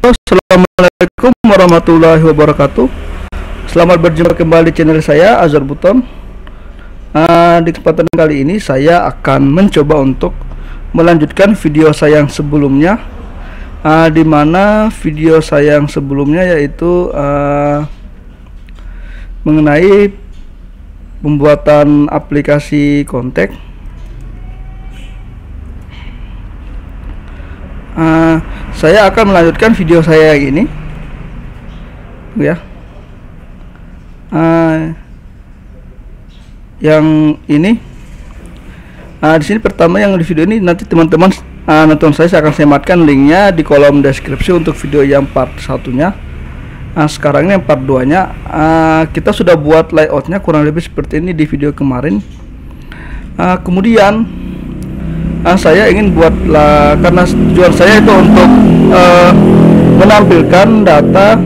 Assalamualaikum warahmatullahi wabarakatuh. Selamat berjumpa kembali channel saya Azhar Buton. Di kesempatan kali ini saya akan mencoba untuk melanjutkan video saya yang sebelumnya, di mana video saya yang sebelumnya yaitu mengenai pembuatan aplikasi kontak. Saya akan melanjutkan video saya yang ini, ya. Yang ini, di sini pertama yang di video ini nanti teman-teman nonton saya akan sematkan linknya di kolom deskripsi untuk video yang part satunya. Sekarang ini yang part 2 nya, kita sudah buat layoutnya kurang lebih seperti ini di video kemarin. Kemudian saya ingin buat karena tujuan saya itu untuk menampilkan data,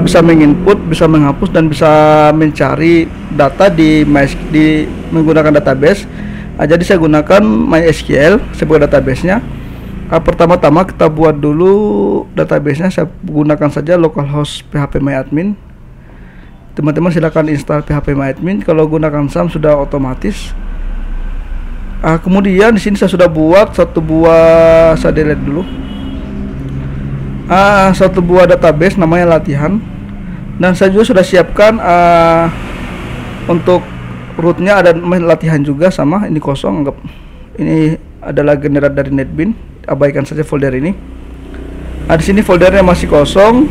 bisa menginput, bisa menghapus, dan bisa mencari data di menggunakan database. Jadi saya gunakan MySQL sebagai databasenya. Pertama-tama kita buat dulu databasenya. Saya gunakan saja localhost phpMyAdmin. Teman-teman silakan install phpMyAdmin. Kalau gunakan SAM sudah otomatis. Kemudian di sini saya sudah buat satu buah, saya delete dulu. Satu buah database namanya latihan, dan saya juga sudah siapkan untuk rootnya ada latihan juga, sama ini kosong, anggap ini adalah generat dari NetBeans, abaikan saja folder ini. Di sini foldernya masih kosong.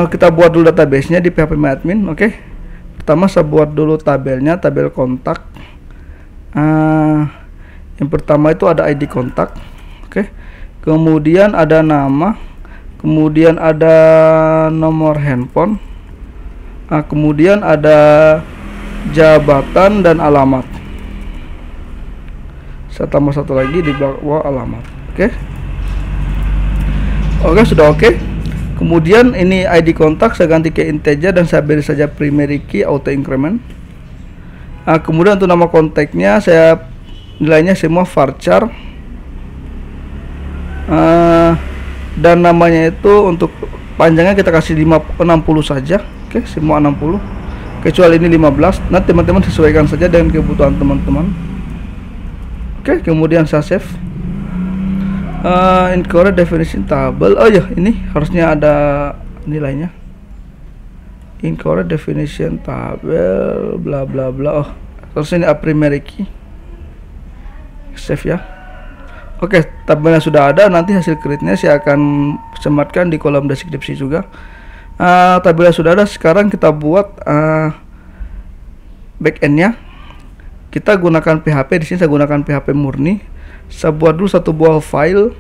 Kita buat dulu databasenya di phpMyAdmin. Oke. Pertama saya buat dulu tabelnya, tabel kontak. Yang pertama itu ada ID kontak, oke. Kemudian ada nama, kemudian ada nomor handphone, kemudian ada jabatan dan alamat. Saya tambah satu lagi di bawah alamat, oke. Oke, sudah oke. Kemudian ini ID kontak saya ganti ke integer dan saya beri saja primary key auto increment. Kemudian untuk nama kontaknya saya nilainya semua varchar, dan namanya itu untuk panjangnya kita kasih 60 saja, oke. Semua 60 kecuali ini 15. Nanti teman-teman sesuaikan saja dengan kebutuhan teman-teman, oke. Kemudian saya save. Incorrect definition table, oh ya, ini harusnya ada nilainya. Incorrect definition tabel bla bla bla. Oh, terus ini primary key. Save ya. Oke, tabelnya sudah ada. Nanti hasil create-nya saya akan sematkan di kolom deskripsi juga. Tabelnya sudah ada. Sekarang kita buat backend-nya. Kita gunakan PHP. Di sini saya gunakan PHP murni. Saya buat dulu satu buah file.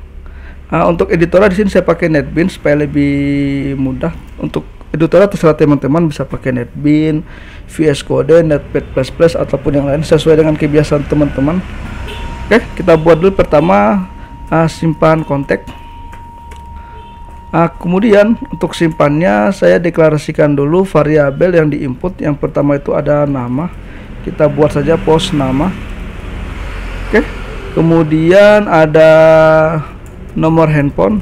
Untuk editornya di sini saya pakai NetBeans supaya lebih mudah. Untuk editornya terserah teman-teman, bisa pakai NetBeans, VS Code, Notepad++, ataupun yang lain sesuai dengan kebiasaan teman-teman. Oke, kita buat dulu pertama simpan kontak. Kemudian untuk simpannya saya deklarasikan dulu variabel yang diinput. Yang pertama itu ada nama, kita buat saja post nama. Oke, kemudian ada nomor handphone.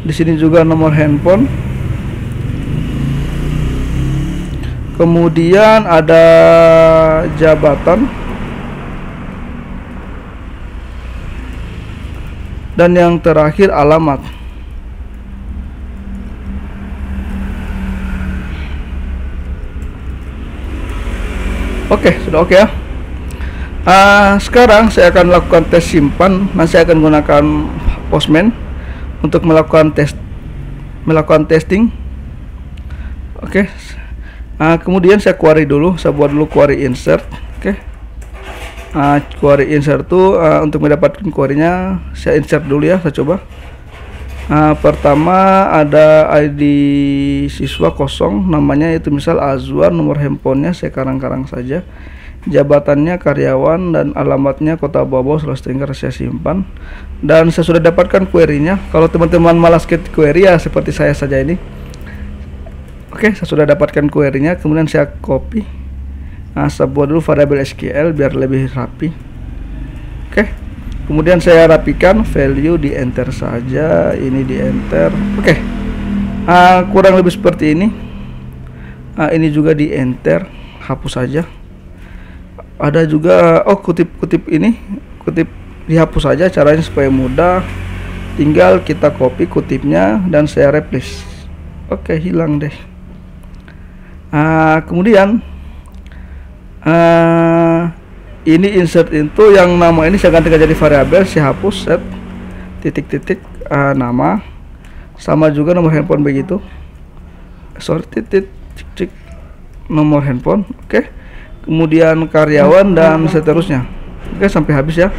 Di sini juga nomor handphone. Kemudian ada jabatan, dan yang terakhir alamat. Oke, sudah oke ya. Sekarang saya akan lakukan tes simpan. Nanti saya akan gunakan Postman untuk melakukan testing. Oke. Kemudian saya query dulu, saya buat dulu query insert, oke. Query insert itu untuk mendapatkan query-nya saya insert dulu ya, saya coba. Pertama ada ID siswa kosong, namanya itu misal Azwar, nomor handphonenya saya karang-karang saja, jabatannya karyawan, dan alamatnya Kota Bawah, Sulawesi Tenggara saya simpan. Dan saya sudah dapatkan query-nya. Kalau teman-teman malas ke query ya seperti saya saja ini. Oke, saya sudah dapatkan query-nya. Kemudian saya copy. Saya buat dulu variabel SQL biar lebih rapi. Oke. Kemudian saya rapikan, value di enter saja, ini di enter. Oke. Kurang lebih seperti ini. Ini juga di enter, hapus saja. Ada juga kutip ini, kutip dihapus saja, caranya supaya mudah. Tinggal kita copy kutipnya dan saya replace. Oke, hilang deh. Kemudian ini insert into, yang nama ini saya ganti jadi variabel, saya hapus, set titik-titik nama, sama juga nomor handphone begitu, titik nomor handphone. Oke. Kemudian karyawan dan seterusnya. Oke, sampai habis ya.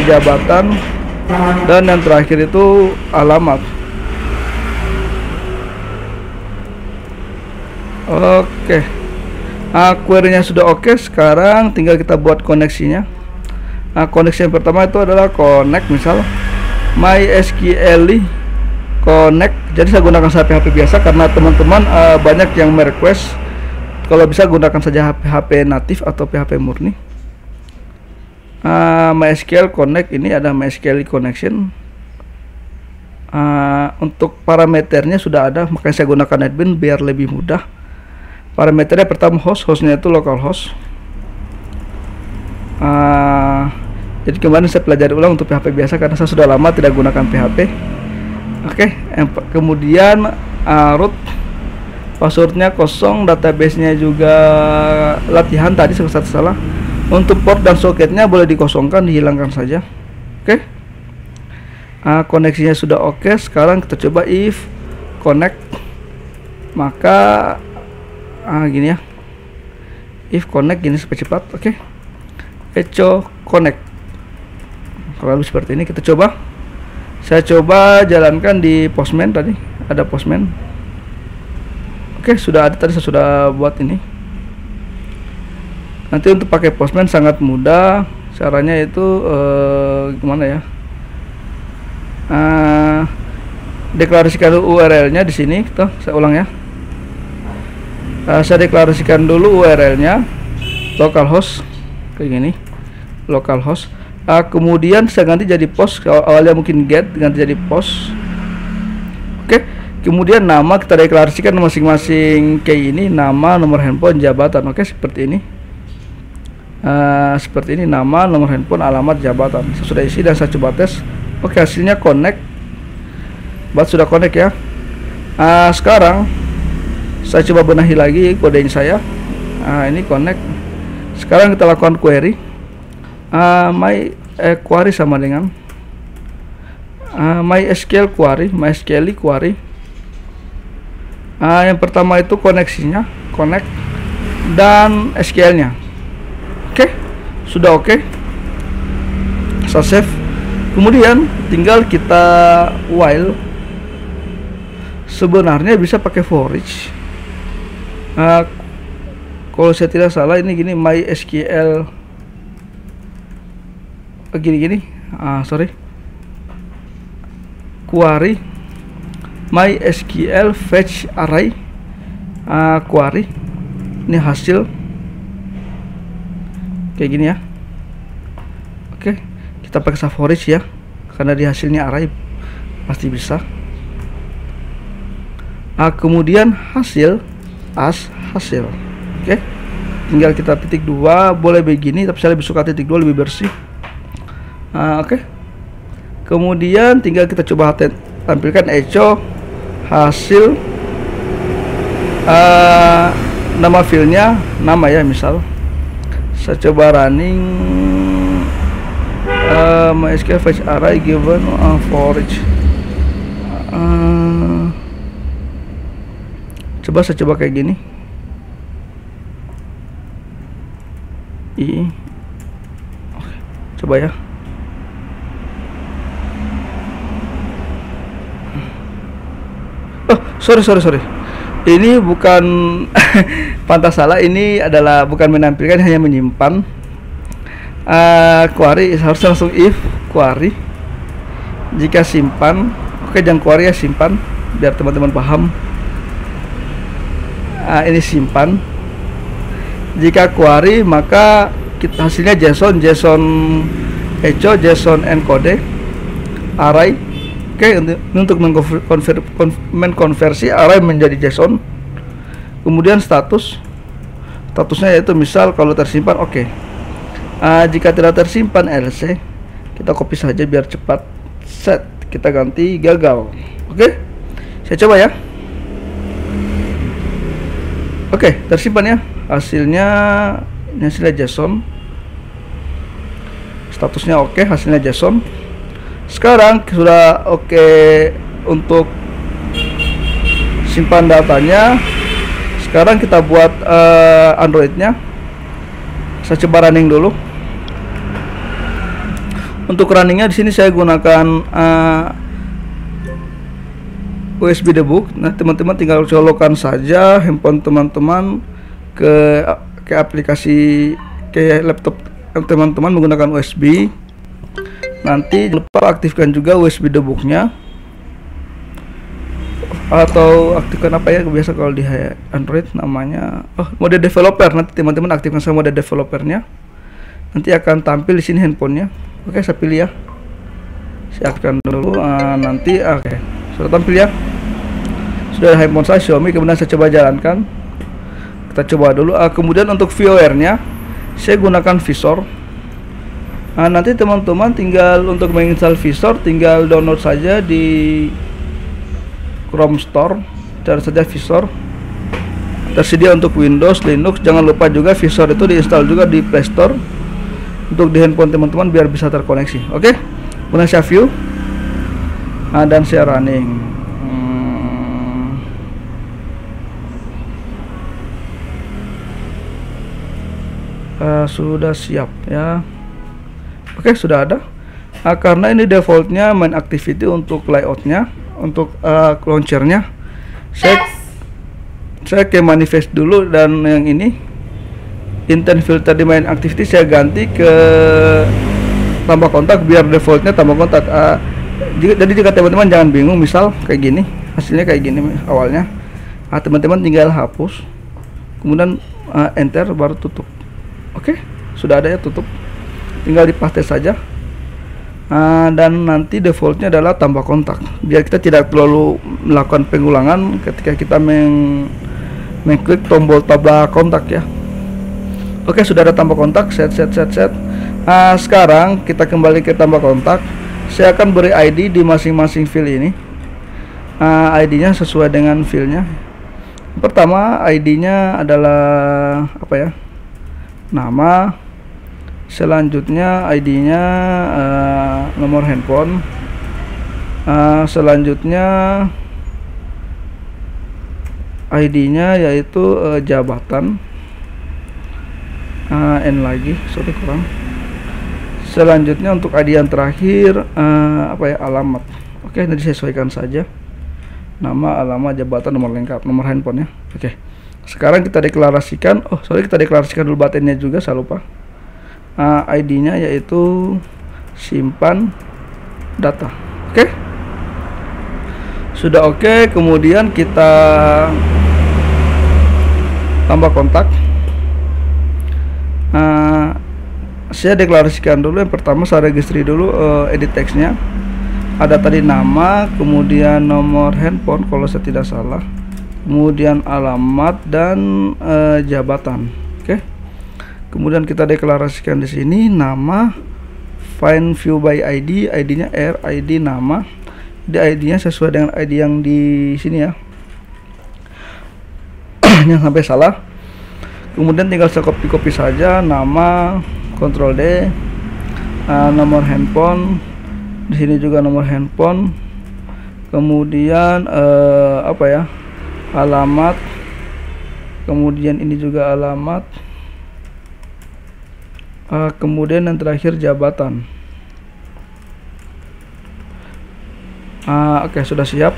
Jabatan dan yang terakhir itu alamat. Oke. Query-nya sudah oke. Sekarang tinggal kita buat koneksinya. Koneksi yang pertama itu adalah connect, misal MySQL connect. Jadi saya gunakan HP biasa karena teman-teman banyak yang merequest kalau bisa gunakan saja HP natif atau PHP murni. MySQL connect, ini ada MySQL connection. Untuk parameternya sudah ada, makanya saya gunakan admin biar lebih mudah. Parameternya pertama hostnya itu localhost. Jadi kemarin saya pelajari ulang untuk PHP biasa karena saya sudah lama tidak gunakan PHP. Oke. Kemudian root, passwordnya kosong, database-nya juga latihan tadi saya salah. Untuk port dan soketnya boleh dikosongkan, dihilangkan saja. Oke. Koneksinya sudah oke. Sekarang kita coba if connect, maka gini ya, if connect gini supaya cepat. Oke. Echo connect, kalau seperti ini kita coba. Saya coba jalankan di Postman, tadi ada Postman. Oke, sudah ada, tadi saya sudah buat ini. Nanti untuk pakai Postman sangat mudah. Caranya itu gimana ya? Deklarasikan URL-nya di sini. Tuh, saya ulang ya. Saya deklarasikan dulu URL-nya, localhost kayak gini, localhost. Kemudian saya ganti jadi post, awalnya mungkin get, ganti jadi post. Oke. Kemudian nama kita deklarasikan masing-masing kayak ini, nama, nomor handphone, jabatan. Oke, seperti ini. Seperti ini, nama, nomor handphone, alamat, jabatan. Saya sudah isi dan saya coba tes. Oke, hasilnya connect. Sudah connect ya. Sekarang saya coba benahi lagi kodenya saya. Ini connect. Sekarang kita lakukan query. Query sama dengan MySQL query, MySQL query. Yang pertama itu koneksinya, connect, dan SQL-nya. Oke, sudah oke. Saya save. Kemudian tinggal kita while. Sebenarnya bisa pakai for each. Kalau saya tidak salah ini gini, MySQL gini-gini. Sorry. Query MySQL fetch array query. Ini hasil kayak gini ya. Oke, kita pakai for each ya, karena di hasilnya array pasti bisa. Kemudian hasil hasil. Oke, tinggal kita titik 2, boleh begini tapi saya lebih suka titik 2, lebih bersih. Oke. Kemudian tinggal kita coba tampilkan echo hasil, nama filenya nama ya, misal saya coba running MySQL fetch array given for each. Saya coba kayak gini. Oke, coba ya. Sorry. Ini bukan pantas salah. Ini adalah bukan menampilkan, hanya menyimpan. Query harusnya langsung if query. Jika simpan, oke, jangan query ya, simpan biar teman-teman paham. Ini simpan. Jika query maka hasilnya JSON echo JSON encode array. Oke, untuk mengkonversi array menjadi JSON. Kemudian statusnya yaitu misal kalau tersimpan oke. Jika tidak tersimpan else, kita copy saja biar cepat. Set, kita ganti gagal. Oke, saya coba ya. Oke, tersimpan ya. Hasilnya JSON. Statusnya oke, hasilnya JSON. Sekarang sudah oke untuk simpan datanya. Sekarang kita buat Androidnya. Saya coba running dulu. Untuk runningnya di sini saya gunakan USB debug. Nah, teman-teman tinggal colokan saja handphone teman-teman ke aplikasi ke laptop teman-teman menggunakan USB. Nanti lupa aktifkan juga USB debugnya, atau aktifkan apa ya, biasa kalau di Android namanya mode developer. Nanti teman-teman aktifkan sama mode developernya, nanti akan tampil di sini handphonenya. Oke, saya pilih ya, saya aktifkan dulu. Nanti oke, sudah tampil ya. Sudah handphone saya Xiaomi. Kemudian saya coba jalankan. Kita coba dulu. Kemudian untuk VOR-nya saya gunakan Visor. Nanti teman-teman tinggal untuk menginstal Visor, tinggal download saja di Chrome Store. Cari saja Visor. Tersedia untuk Windows, Linux. Jangan lupa juga Visor itu diinstal juga di Play Store untuk di handphone teman-teman biar bisa terkoneksi. Oke. Kemudian saya view. Dan saya running. Sudah siap ya. Oke, sudah ada. Karena ini defaultnya main activity untuk layoutnya, untuk launchernya, saya ke manifest dulu, dan yang ini intent filter di main activity saya ganti ke tambah kontak biar defaultnya tambah kontak. Jadi jika teman-teman jangan bingung, misal kayak gini, hasilnya kayak gini awalnya, teman-teman tinggal hapus, kemudian enter baru tutup. Oke, sudah ada ya, tutup, tinggal dipaste saja. Dan nanti defaultnya adalah tambah kontak biar kita tidak terlalu melakukan pengulangan ketika kita mengklik tombol tambah kontak ya. Oke, sudah ada tambah kontak, set. Sekarang kita kembali ke tambah kontak. Saya akan beri ID di masing-masing field ini. ID-nya sesuai dengan fieldnya. Pertama, ID-nya adalah apa ya? Nama. Selanjutnya ID-nya nomor handphone. Selanjutnya ID-nya yaitu jabatan. N lagi, sorry kurang. Selanjutnya untuk ID yang terakhir apa ya, alamat. Oke, nanti sesuaikan saja. Nama, alamat, jabatan, nomor lengkap, nomor handphone ya. Oke. Sekarang kita deklarasikan. Kita deklarasikan dulu batennya juga, saya lupa. ID-nya yaitu simpan data. Oke. Sudah oke, kemudian kita tambah kontak. Saya deklarasikan dulu. Yang pertama saya registry dulu, edit teksnya. Ada tadi nama, kemudian nomor handphone kalau saya tidak salah, kemudian alamat dan jabatan. Oke. Kemudian kita deklarasikan di sini nama, find view by ID, ID-nya R, ID nama. Jadi ID-nya sesuai dengan ID yang di sini ya. Jangan sampai salah. Kemudian tinggal saya copy saja nama, Ctrl D, nomor handphone. Di sini juga nomor handphone. Kemudian apa ya? Alamat. Kemudian ini juga alamat. Kemudian yang terakhir jabatan. Oke, sudah siap.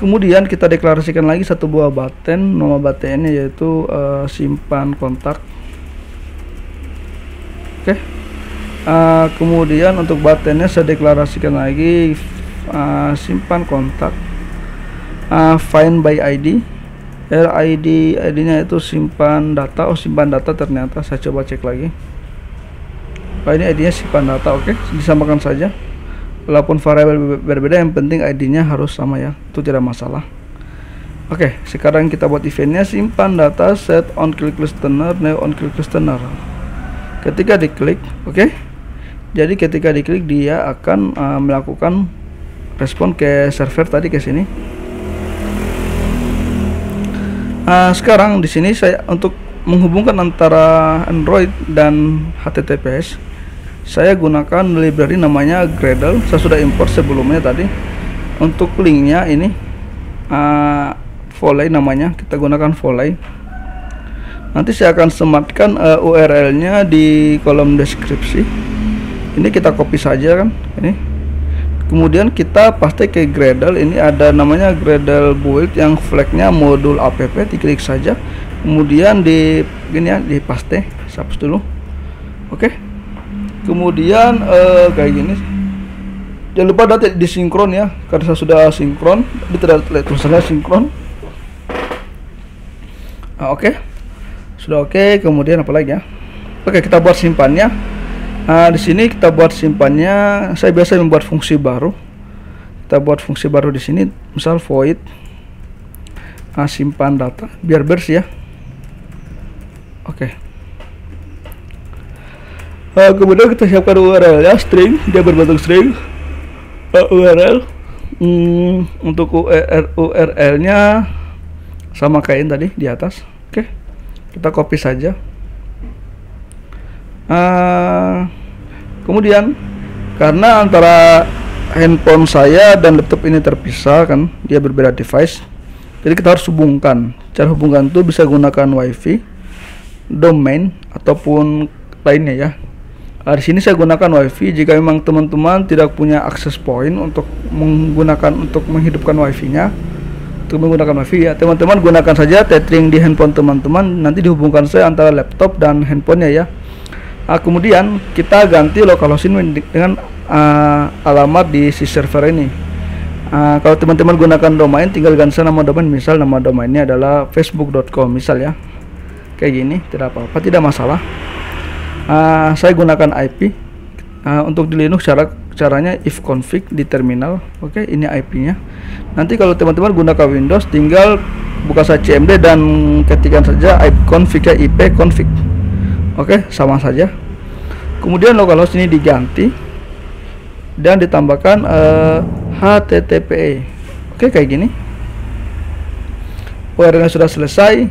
Kemudian kita deklarasikan lagi satu buah button. Nama buttonnya yaitu simpan kontak. Oke. Kemudian untuk buttonnya saya deklarasikan lagi simpan kontak, find by ID. ID-nya itu simpan data. Simpan data ternyata. Saya coba cek lagi. ini ID-nya simpan data. Oke, disamakan saja. Walaupun variabel berbeda, yang penting ID-nya harus sama ya, itu tidak masalah. Oke, sekarang kita buat eventnya simpan data set on click listener, new on click listener. Ketika diklik, oke. Jadi ketika diklik dia akan melakukan respon ke server tadi ke sini. Sekarang di sini saya untuk menghubungkan antara Android dan HTTPS, saya gunakan library namanya Gradle. Saya sudah import sebelumnya tadi. Untuk linknya ini Volley namanya, kita gunakan Volley. Nanti saya akan sematkan URL-nya di kolom deskripsi. Ini kita copy saja kan, ini. Kemudian kita paste ke Gradle. Ini ada namanya Gradle build yang flagnya modul app, diklik saja. Kemudian di gini ya, di paste, hapus dulu. Oke. Kemudian kayak gini. Jangan lupa data disinkron ya, karena saya sudah sinkron. Di tidak lihat tulisannya sinkron. Oke. Sudah oke. Kemudian apa lagi ya? Oke, kita buat simpannya. Di sini kita buat simpannya. Saya biasa membuat fungsi baru. Kita buat fungsi baru di sini, misal void simpan data, biar bersih ya. Oke. Kemudian kita siapkan URL ya, string, dia berbentuk string. URL untuk URL-nya sama kayak tadi di atas. Oke, kita copy saja. Kemudian karena antara handphone saya dan laptop ini terpisah kan, dia berbeda device, jadi kita harus hubungkan. Cara hubungkan itu bisa gunakan WiFi, domain ataupun lainnya ya. Di sini saya gunakan WiFi. Jika memang teman-teman tidak punya akses point untuk menghidupkan WiFi-nya, untuk menggunakan WiFi ya, teman-teman gunakan saja tethering di handphone teman-teman, nanti dihubungkan saya antara laptop dan handphonenya ya. Kemudian kita ganti localhost dengan alamat di si server ini. Kalau teman-teman gunakan domain, tinggal ganti nama domain, misal nama domainnya adalah facebook.com misal ya. Kayak gini, tidak apa-apa, tidak masalah. Saya gunakan IP. Untuk di Linux caranya if config di terminal. Oke, ini IP-nya. Nanti kalau teman-teman gunakan Windows, tinggal buka saja cmd dan ketikkan saja config ya, IP config. Oke, sama saja. Kemudian localhost ini diganti dan ditambahkan HTTPE. Oke, kayak gini. URL-nya sudah selesai.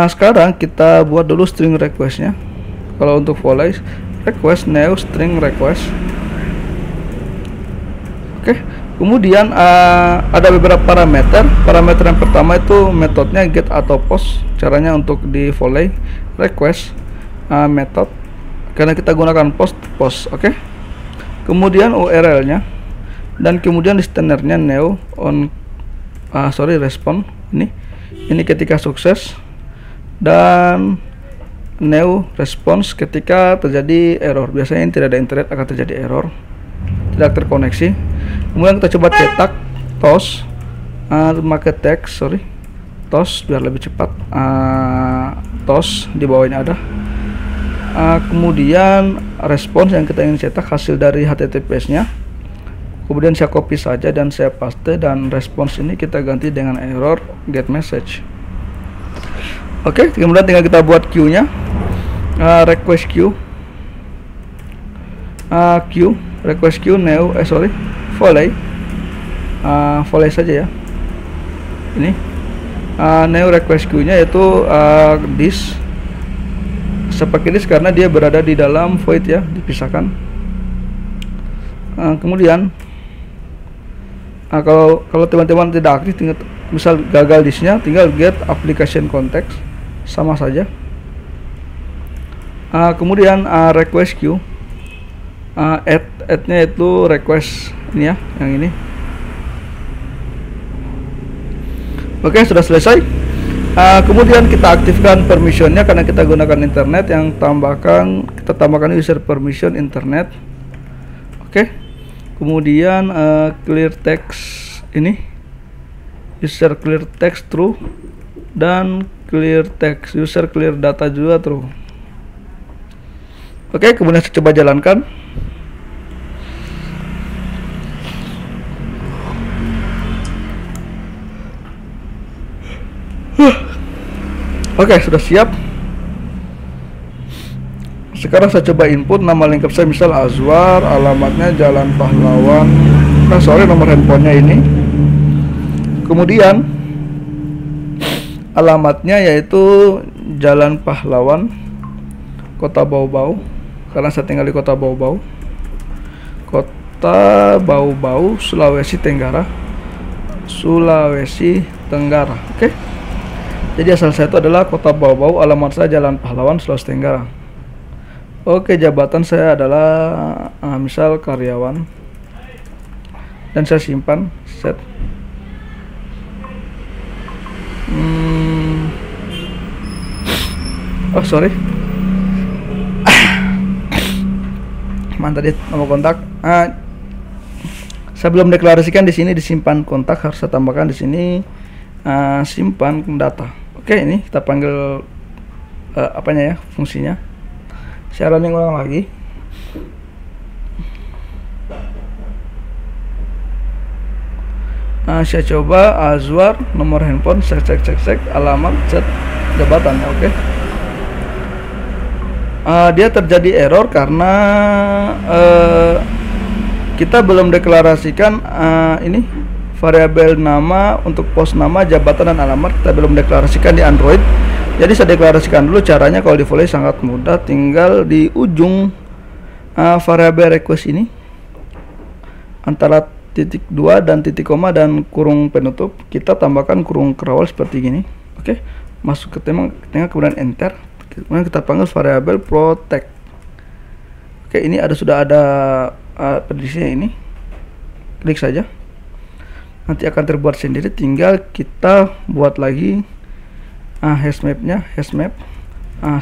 Sekarang kita buat dulu string request-nya. Kalau untuk Volley, request new string request. Oke. Kemudian ada beberapa parameter. Parameter yang pertama itu metodenya get atau post. Caranya untuk di Volley request method, karena kita gunakan post. Oke. Kemudian URL-nya dan kemudian listener-nya new on respon. Ini ketika sukses, dan new response ketika terjadi error. Biasanya yang tidak ada internet akan terjadi error, tidak terkoneksi. Kemudian kita coba cetak toast, pakai text toast biar lebih cepat. Toast di bawahnya ada. Kemudian respons yang kita ingin cetak hasil dari HTTPS-nya. Kemudian saya copy saja dan saya paste, dan respons ini kita ganti dengan error get message. Oke, kemudian tinggal kita buat queue-nya. Request queue. Request queue new Volley. Volley saja ya. Ini new request queue-nya yaitu this. Seperti this karena dia berada di dalam void ya, dipisahkan. Kemudian kalau teman-teman tidak aktif, tinggal, misal gagal disk-nya, tinggal get application context, sama saja. Kemudian request queue, add-nya itu request ini ya, yang ini. Oke, sudah selesai. Kemudian kita aktifkan permission-nya karena kita gunakan internet, yang kita tambahkan user permission internet. Oke. Kemudian clear text ini, user clear text true, dan clear text user clear data juga true. Oke, kemudian saya coba jalankan. Oke, sudah siap. Sekarang saya coba input nama lengkap saya, misal Azwar, alamatnya Jalan Pahlawan, nomor handphonenya ini. Kemudian alamatnya yaitu Jalan Pahlawan, Kota Bau-Bau, karena saya tinggal di Kota Bau-Bau. Kota Bau-Bau, Sulawesi Tenggara. Oke. Jadi asal saya itu adalah Kota Bau-Bau, alamat saya Jalan Pahlawan, Sulawesi Tenggara. Oke, jabatan saya adalah misal karyawan, dan saya simpan set. Oh sorry, mana tadi nomor kontak? Saya belum deklarasikan di sini, disimpan kontak, harus saya tambahkan di sini simpan data. Oke, ini kita panggil apanya ya, fungsinya. Saya running ulang lagi. Saya coba Azwar, nomor handphone, saya cek, alamat, set, jabatan. Oke. Dia terjadi error karena kita belum deklarasikan ini variabel nama untuk pos nama, jabatan, dan alamat. Kita belum deklarasikan di Android. Jadi saya deklarasikan dulu. Caranya kalau di Volley sangat mudah, tinggal di ujung variabel request ini antara titik 2 dan titik koma dan kurung penutup, kita tambahkan kurung kerawal seperti gini. Oke, masuk ke tengah, kemudian enter. Kemudian kita panggil variabel protect. Oke, ini sudah ada prediksinya ini. Klik saja. Nanti akan terbuat sendiri, tinggal kita buat lagi hashmapnya,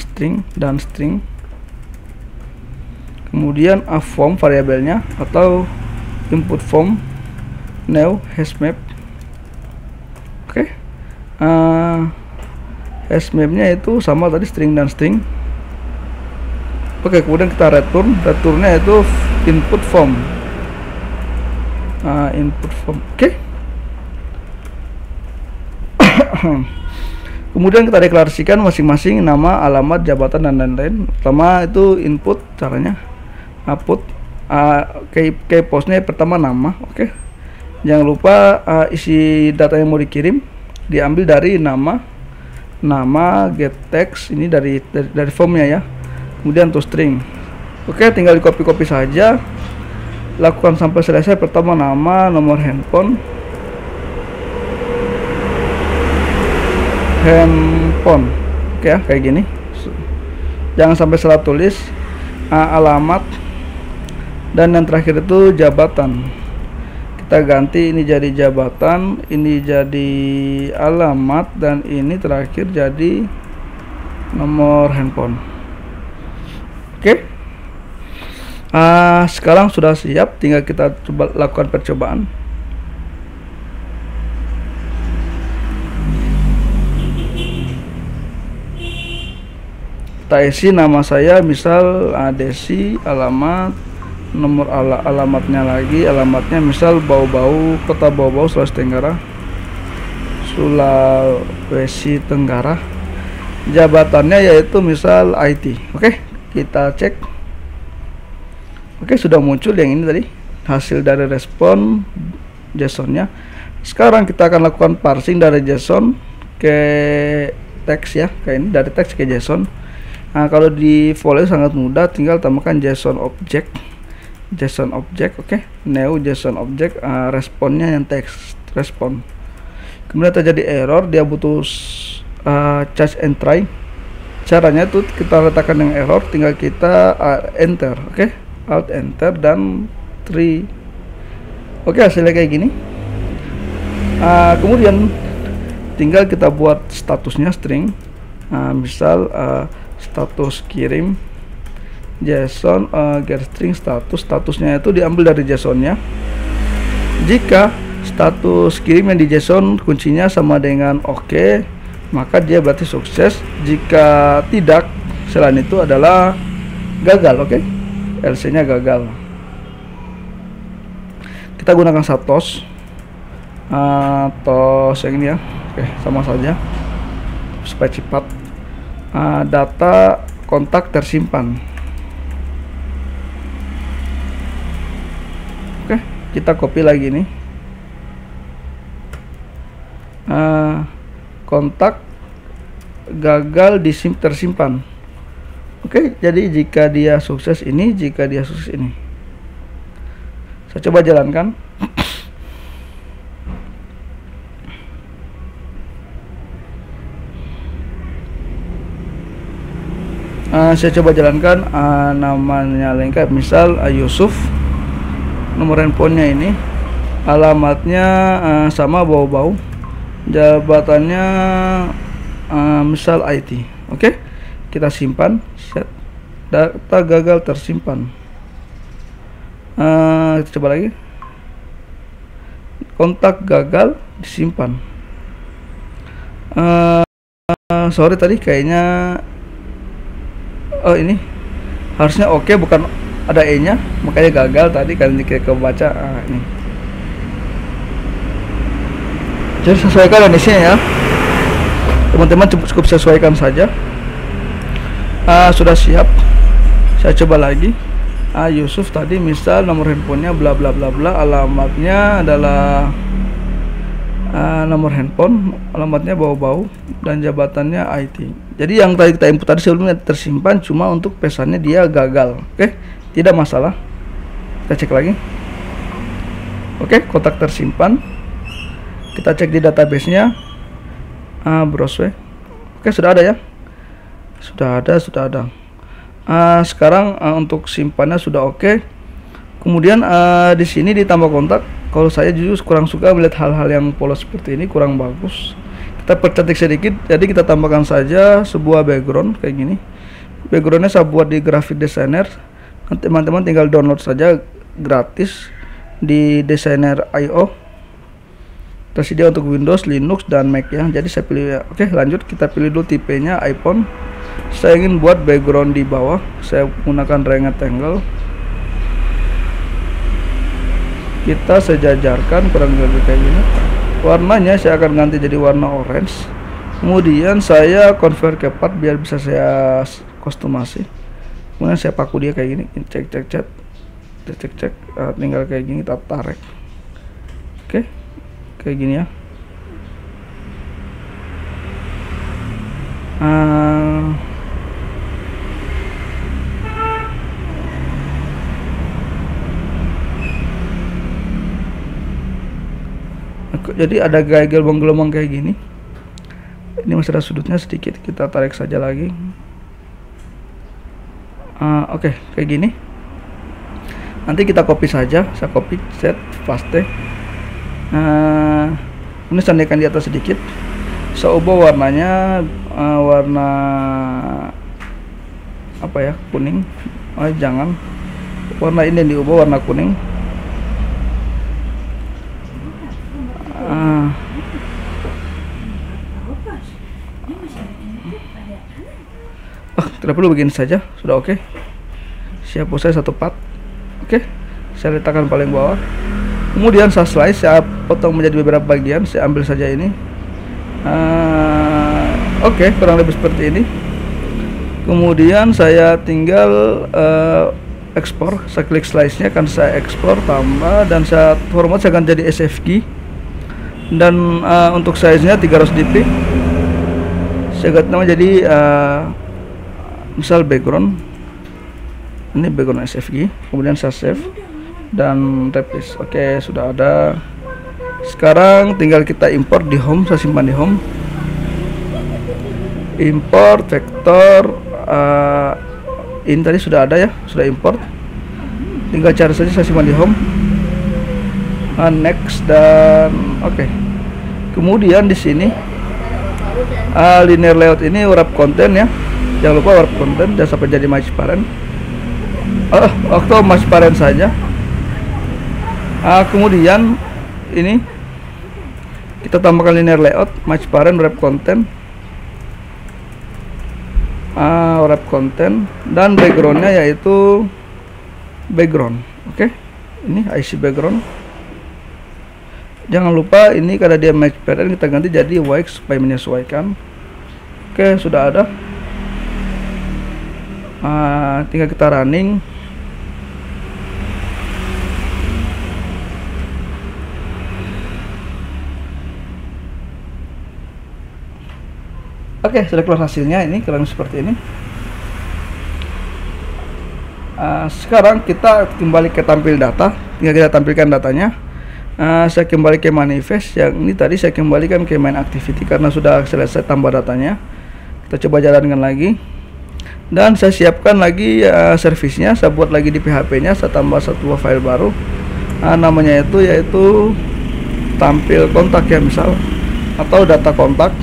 string dan string. Kemudian form variabelnya atau input form new hashmap. Oke. Hashmapnya itu sama tadi, string dan string. Oke, kemudian kita returnnya itu input form. Oke. Kemudian kita deklarasikan masing-masing nama, alamat, jabatan, dan lain-lain. Pertama itu input, caranya output key postnya pertama nama. Oke. Jangan lupa isi data yang mau dikirim diambil dari nama get text ini dari formnya ya. Kemudian to string. Oke, tinggal di copy saja. Lakukan sampai selesai. Pertama nama, nomor handphone. Oke ya, kayak gini. Jangan sampai salah tulis. Alamat, dan yang terakhir itu jabatan. Kita ganti, ini jadi jabatan, ini jadi alamat, dan ini terakhir jadi nomor handphone. Oke. Sekarang sudah siap, tinggal kita coba lakukan percobaan. Kita isi nama saya, misal Desi, alamat, nomor alamatnya lagi, alamatnya misal Bau-Bau, Kota Bau-Bau, Sulawesi Tenggara. Jabatannya yaitu misal IT. Oke, kita cek. Oke, sudah muncul yang ini tadi, hasil dari respon JSON-nya. Sekarang kita akan lakukan parsing dari JSON ke teks ya, kayak ini, dari teks ke JSON. Kalau di Volley sangat mudah, tinggal tambahkan JSON object. Oke, new JSON object, responnya yang teks respon. Kemudian terjadi error, dia butuh charge and try. Caranya itu kita letakkan yang error, tinggal kita enter. Oke, alt enter dan try. Oke, hasilnya kayak gini. Kemudian tinggal kita buat statusnya string. Misal status kirim JSON get string statusnya itu diambil dari JSON-nya. Jika status kirim yang di JSON kuncinya sama dengan oke, maka dia berarti sukses. Jika tidak, selain itu adalah gagal. Oke, LC nya gagal. Kita gunakan SATOS, tos yang ini ya. Oke, sama saja supaya cepat. Data kontak tersimpan. Oke, kita copy lagi nih. Kontak gagal tersimpan. Oke, jadi jika dia sukses ini, jika dia sukses ini. Saya coba jalankan. Saya coba jalankan, namanya lengkap, misal Yusuf, nomor handphonenya ini, alamatnya sama bau-bau, jabatannya misal IT. Oke, kita simpan. Set, data gagal tersimpan. Kita coba lagi, kontak gagal disimpan. Sorry tadi kayaknya ini harusnya oke, bukan ada E nya, makanya gagal tadi kan kebaca. Ini jadi sesuaikan isinya ya teman-teman, cukup sesuaikan saja. Sudah siap, saya coba lagi. Yusuf tadi misal nomor handphonenya bla bla bla bla, alamatnya adalah nomor handphone, alamatnya bau-bau, dan jabatannya IT. Jadi yang tadi kita input tadi sebelumnya tersimpan, cuma untuk pesannya dia gagal. Oke, tidak masalah. Kita cek lagi. Oke, kontak tersimpan. Kita cek di database-nya. Browse. Oke, sudah ada ya. Sudah ada. Sekarang untuk simpannya sudah oke. Kemudian di sini ditambah kontak. Kalau saya jujur kurang suka melihat hal-hal yang polos seperti ini, kurang bagus. Kita percantik sedikit, jadi kita tambahkan saja sebuah background kayak gini. Backgroundnya saya buat di Graphic Designer. Nanti teman-teman tinggal download saja gratis di Designer.io. Tersedia untuk Windows, Linux, dan Mac ya. Jadi saya pilih ya. Oke, lanjut, kita pilih dulu tipenya iPhone. Saya ingin buat background di bawah, saya menggunakan rectangle. Kita sejajarkan kurang lebih kayak gini. Warnanya saya akan ganti jadi warna orange. Kemudian saya convert ke part biar bisa saya kostumasi. Kemudian saya paku dia kayak gini. Cek. Tinggal kayak gini kita tarik. Oke, kayak gini ya. Jadi ada gelombang-gelombang kayak gini. Ini masih ada sudutnya sedikit, kita tarik saja lagi. Oke, kayak gini. Nanti kita copy saja. Saya copy, set, paste. Ini sandikan di atas sedikit. Saya ubah warnanya warna apa ya, kuning. Jangan warna ini diubah warna kuning. Tidak perlu begini saja, sudah oke. Siap, saya satu part. Oke, saya letakkan paling bawah. Kemudian saya slice, saya potong menjadi beberapa bagian. Saya ambil saja ini. Oke, kurang lebih seperti ini. Kemudian saya tinggal ekspor. Saya klik slice-nya, akan saya ekspor, tambah, dan saya format, saya akan jadi SVG. Dan untuk size-nya 300 dp. Saya ganti nama jadi misal background. Ini background SVG. Kemudian saya save dan replace. Oke, sudah ada. Sekarang tinggal kita import di home. Saya simpan di home. Import vektor. Ini tadi sudah ada ya, sudah import. Tinggal cari saja, saya simpan di home. Next dan oke. Kemudian di sini linear layout ini wrap konten ya. Jangan lupa wrap konten, jangan sampai jadi match parent. Waktu match parent saja. Kemudian ini kita tambahkan linear layout, match parent, wrap konten. wrap content, dan backgroundnya yaitu background. Oke, ini IC background. Jangan lupa ini karena dia match pattern, kita ganti jadi white supaya menyesuaikan. Oke, sudah ada. Tinggal kita running. Oke, sudah keluar hasilnya. Ini kurang seperti ini. Sekarang kita kembali ke tampil data. Tinggal kita tampilkan datanya. Saya kembali ke manifest. Yang ini tadi saya kembalikan ke main activity karena sudah selesai tambah datanya. Kita coba jalankan lagi. Dan saya siapkan lagi servisnya. Saya buat lagi di PHP-nya. Saya tambah satu file baru. Namanya yaitu tampil kontak ya, misal, atau data kontak.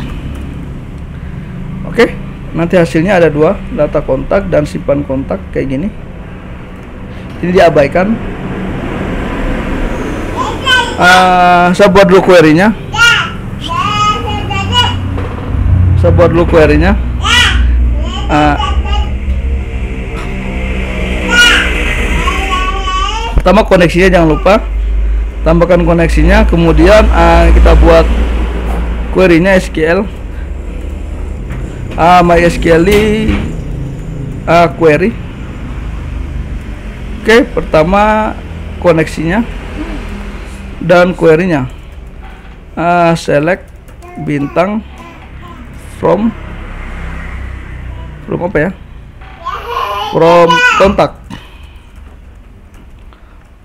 Oke, nanti hasilnya ada dua, data kontak dan simpan kontak kayak gini. Ini diabaikan. Saya buat dulu query-nya. Pertama koneksinya jangan lupa, tambahkan koneksinya. Kemudian kita buat query-nya SQL. MySQL query. Oke, pertama koneksinya dan query-nya. Select bintang from apa ya? From kontak.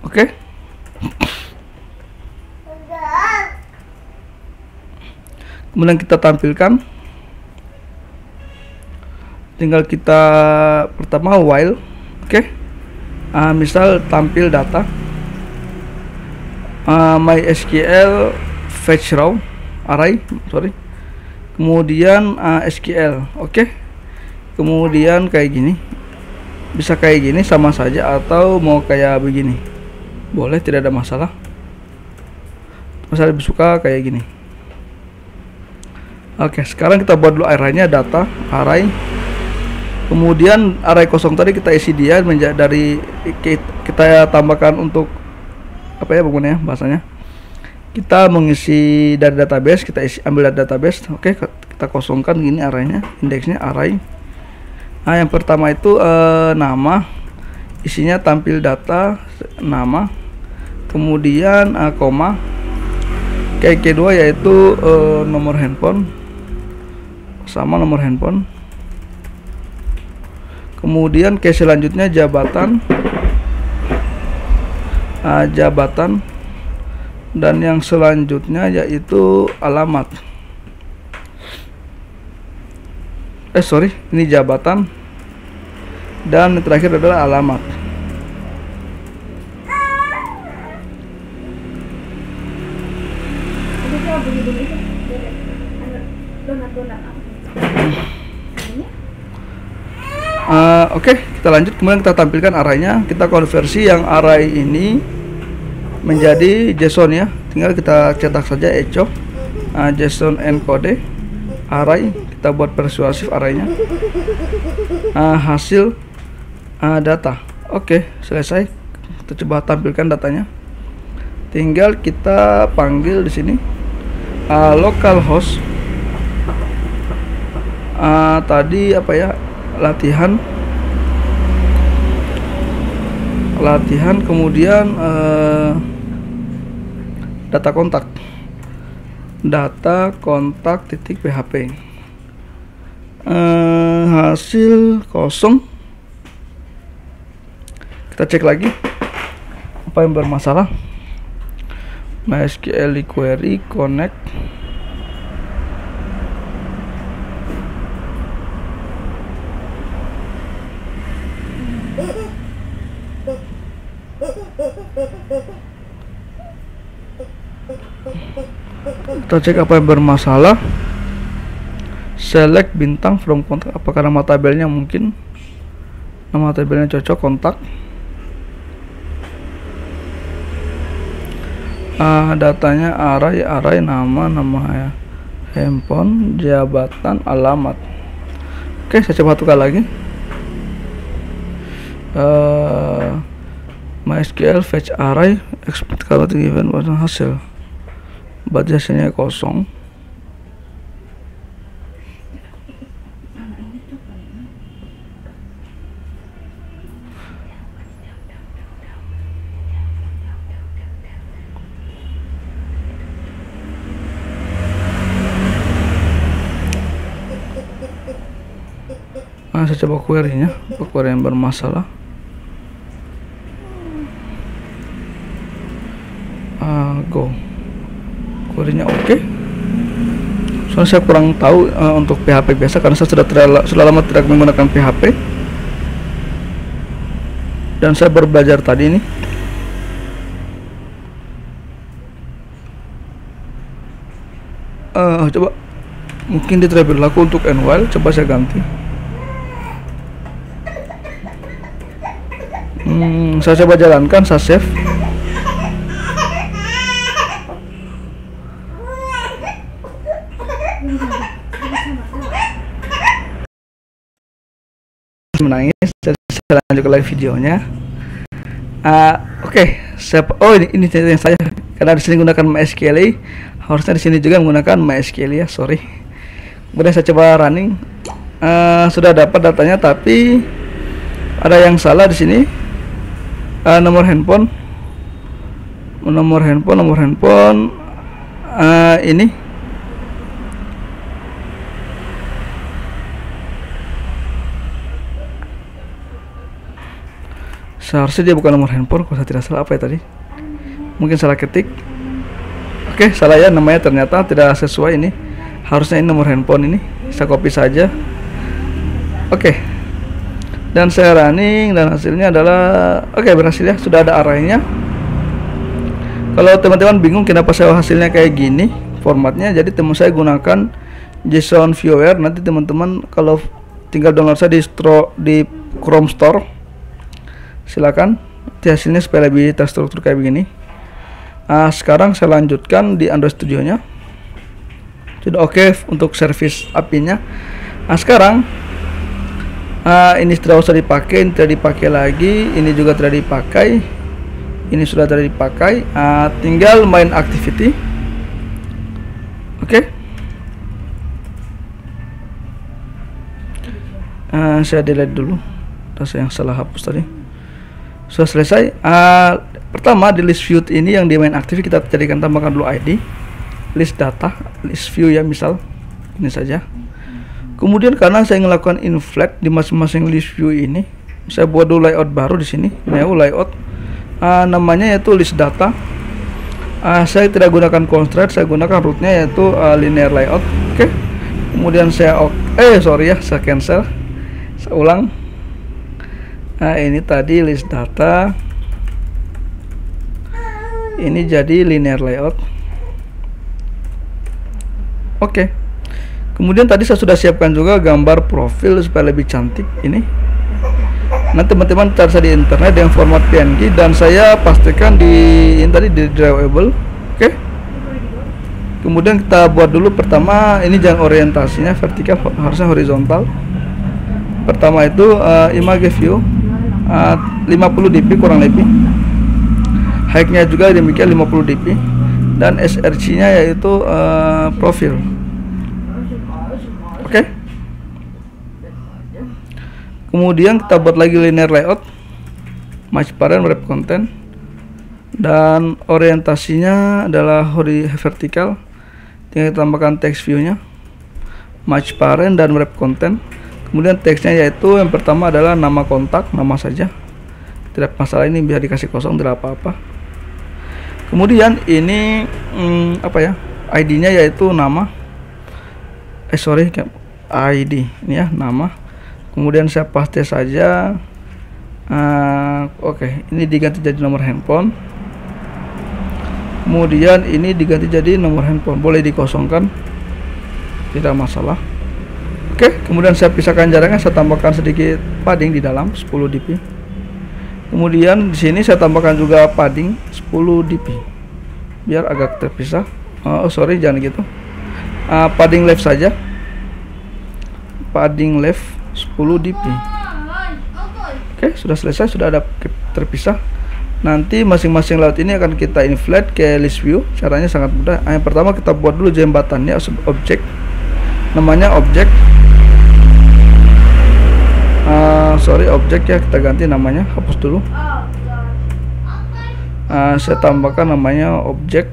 Oke. Kemudian kita tampilkan. Tinggal kita pertama while. Oke. Misal tampil data. MySQL fetch row array, kemudian SQL. Oke. Kemudian kayak gini, bisa kayak gini sama saja, atau mau kayak begini boleh, tidak ada masalah. Saya lebih suka kayak gini. Oke, sekarang kita buat dulu arraynya, data array. Kemudian array kosong tadi kita isi dia dari kita tambahkan untuk apa ya bagaimana ya bahasanya, kita mengisi dari database, kita ambil dari database. Oke, kita kosongkan gini arraynya, indeksnya array. Yang pertama itu nama, isinya tampil data nama, kemudian koma. Kayak kedua yaitu nomor handphone, sama nomor handphone. Kemudian case selanjutnya jabatan, dan yang selanjutnya yaitu alamat. Ini jabatan, dan yang terakhir adalah alamat. Oke, kita lanjut. Kemudian kita tampilkan arraynya. Kita konversi yang array ini menjadi JSON ya. Tinggal kita cetak saja echo JSON encode array. Kita buat persuasif arraynya. Hasil data. Oke, selesai. Kita coba tampilkan datanya. Tinggal kita panggil di sini localhost. Tadi apa ya? Latihan, kemudian data kontak titik PHP. Hasil kosong. Kita cek lagi apa yang bermasalah. MySQL query connect. Kita cek apa yang bermasalah. Select bintang from kontak. Apakah nama tabelnya mungkin? Nama tabelnya cocok, kontak. Datanya array nama ya, handphone, jabatan, alamat. Oke, saya coba tukar lagi. MySQL fetch array export kalau given hasil, berarti hasilnya kosong. Nah, saya coba query-nya, query yang bermasalah. Go, query-nya oke. Soalnya saya kurang tahu untuk PHP biasa, karena saya sudah lama tidak menggunakan PHP, dan saya baru belajar tadi ini. Coba mungkin dia tidak berlaku untuk while, coba saya ganti. Saya coba jalankan, saya save. Menangis, saya lanjut ke live videonya. Oke, oh ini yang saya, karena di sini menggunakan MySQL, harusnya di sini juga menggunakan MySQL ya, sorry. Kemudian saya coba running, sudah dapat datanya, tapi ada yang salah di sini. Nomor handphone ini seharusnya dia bukan nomor handphone, kalau saya tidak salah. Apa ya tadi, mungkin salah ketik. Oke, salah ya, namanya ternyata tidak sesuai. Ini harusnya ini nomor handphone, ini saya copy saja. Oke, dan saya running, dan hasilnya adalah oke, berhasil ya, sudah ada arraynya. Kalau teman-teman bingung kenapa saya hasilnya kayak gini formatnya, jadi teman saya gunakan JSON Viewer. Nanti teman-teman kalau tinggal download saya di Chrome Store, silakan. Nanti hasilnya supaya lebih terstruktur kayak begini. Sekarang saya lanjutkan di Android Studio nya, sudah oke untuk service API nya. Sekarang ini tidak usah dipakai, ini tidak dipakai lagi, ini juga tidak dipakai, ini sudah tidak dipakai. Tinggal main activity. Oke. Saya delete dulu, saya yang salah hapus tadi. Sudah selesai. Pertama di list view ini yang di main activity, kita jadikan, tambahkan dulu ID, list data, list view ya, misal ini saja. Kemudian karena saya melakukan inflect di masing-masing list view ini, saya buat dulu layout baru di sini, new layout. Namanya yaitu list data. Saya tidak gunakan constraint, saya gunakan rootnya yaitu linear layout. Oke. Kemudian saya saya cancel, saya ulang. Ini tadi list data, ini jadi linear layout. Oke. Kemudian tadi saya sudah siapkan juga gambar profil supaya lebih cantik ini. Nanti teman-teman cari saya di internet dengan format PNG, dan saya pastikan ini tadi di drawable. Oke. Kemudian kita buat dulu pertama, ini jangan orientasinya vertikal, harusnya horizontal. Pertama itu image view 50 dp kurang lebih. Height-nya juga demikian 50 dp, dan src-nya yaitu profil. Oke. Kemudian kita buat lagi linear layout, match parent wrap content, dan orientasinya adalah vertikal. Tinggal tambahkan text view-nya, match parent dan wrap content. Kemudian teksnya yaitu yang pertama adalah nama kontak, nama saja, tidak masalah, ini biar dikasih kosong, tidak apa-apa. Kemudian ini ID-nya yaitu nama, ID ini ya, nama. Kemudian saya paste saja. Oke, ini diganti jadi nomor handphone. Kemudian ini diganti jadi nomor handphone, boleh dikosongkan, tidak masalah. Oke, kemudian saya pisahkan jaraknya, saya tambahkan sedikit padding di dalam 10 dp. Kemudian di sini saya tambahkan juga padding 10 dp biar agak terpisah. Jangan gitu. Padding left saja, padding left 10 dp. Oke, sudah selesai, sudah ada terpisah. Nanti masing-masing layout ini akan kita inflate ke list view. Caranya sangat mudah. Yang pertama kita buat dulu jembatannya, objek, namanya objek. Objek ya, kita ganti namanya, hapus dulu. Saya tambahkan namanya objek.